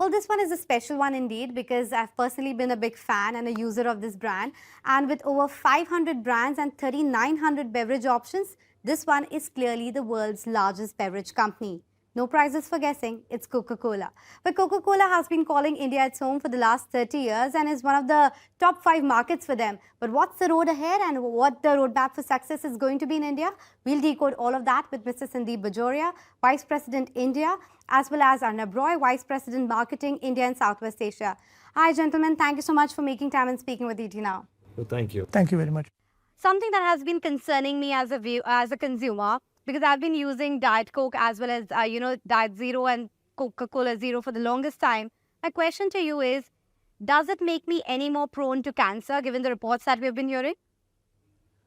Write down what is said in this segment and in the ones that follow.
Well, this one is a special one indeed because I've personally been a big fan and a user of this brand. And with over 500 brands and 3,900 beverage options, this one is clearly the world's largest beverage company. No prizes for guessing, it's Coca-Cola. But Coca-Cola has been calling India its home for the last 30 years and is one of the top 5 markets for them. But what's the road ahead and what the roadmap for success is going to be in India? We'll decode all of that with Mr. Sundeep Bajoria, Vice President India, as well as Arnab Roy, Vice President Marketing, India and Southwest Asia. Hi, gentlemen. Thank you so much for making time and speaking with ET Now. Well, thank you. Thank you very much. Something that has been concerning me as a consumer, because I've been using Diet Coke as well as, Diet Zero and Coca-Cola Zero for the longest time. My question to you is, does it make me any more prone to cancer, given the reports that we've been hearing?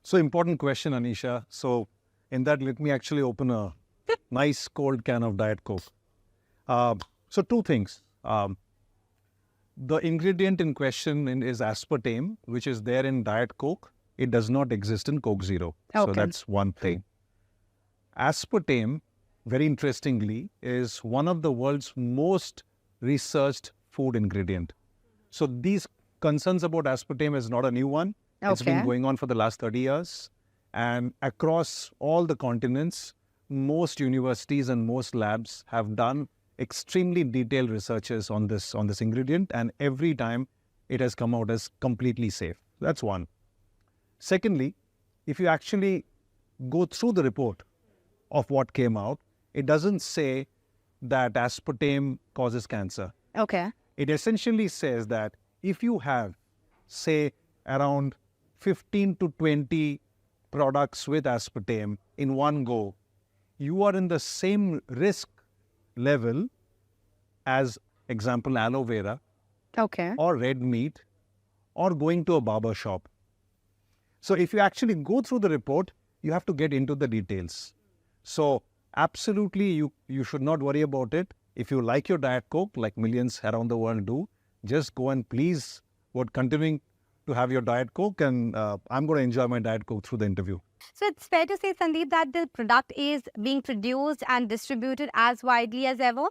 So important question, Anisha. So in that, let me actually open a nice cold can of Diet Coke. So two things. The ingredient in question is aspartame, which is there in Diet Coke. It does not exist in Coke Zero. Okay. So that's one thing. Aspartame, very interestingly, is one of the world's most researched food ingredient. So these concerns about aspartame is not a new one. It's been going on for the last 30 years. And across all the continents, most universities and most labs have done extremely detailed researches on this ingredient. And every time it has come out as completely safe. That's one. Secondly, if you actually go through the report of what came out, it doesn't say that aspartame causes cancer. Okay. It essentially says that if you have, say, around 15 to 20 products with aspartame in one go, you are in the same risk level as, example, aloe vera or red meat or going to a barber shop. So if you actually go through the report, you have to get into the details. So absolutely, you should not worry about it. If you like your Diet Coke, like millions around the world do, just go and please continuing to have your Diet Coke, and I'm going to enjoy my Diet Coke through the interview. So it's fair to say, Sandeep, that the product is being produced and distributed as widely as ever?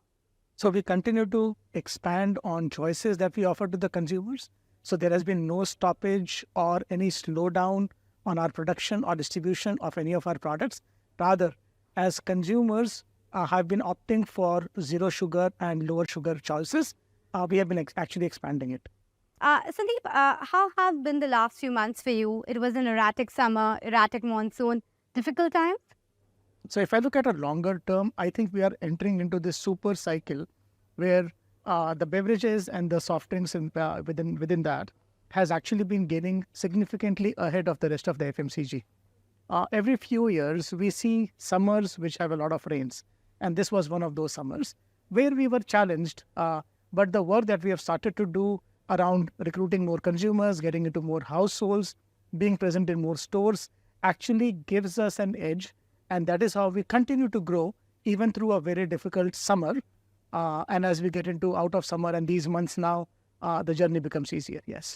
So we continue to expand on choices that we offer to the consumers. So there has been no stoppage or any slowdown on our production or distribution of any of our products. Rather, as consumers have been opting for zero sugar and lower sugar choices, we have been actually expanding it. Sandeep, how have been the last few months for you? It was an erratic summer, erratic monsoon, difficult times? So if I look at a longer term, I think we are entering into this super cycle where the beverages and the soft drinks within that has actually been gaining significantly ahead of the rest of the FMCG. Every few years, we see summers which have a lot of rains. And this was one of those summers where we were challenged. But the work that we have started to do around recruiting more consumers, getting into more households, being present in more stores, actually gives us an edge. And that is how we continue to grow even through a very difficult summer. And as we get into out of summer and these months now, the journey becomes easier, yes.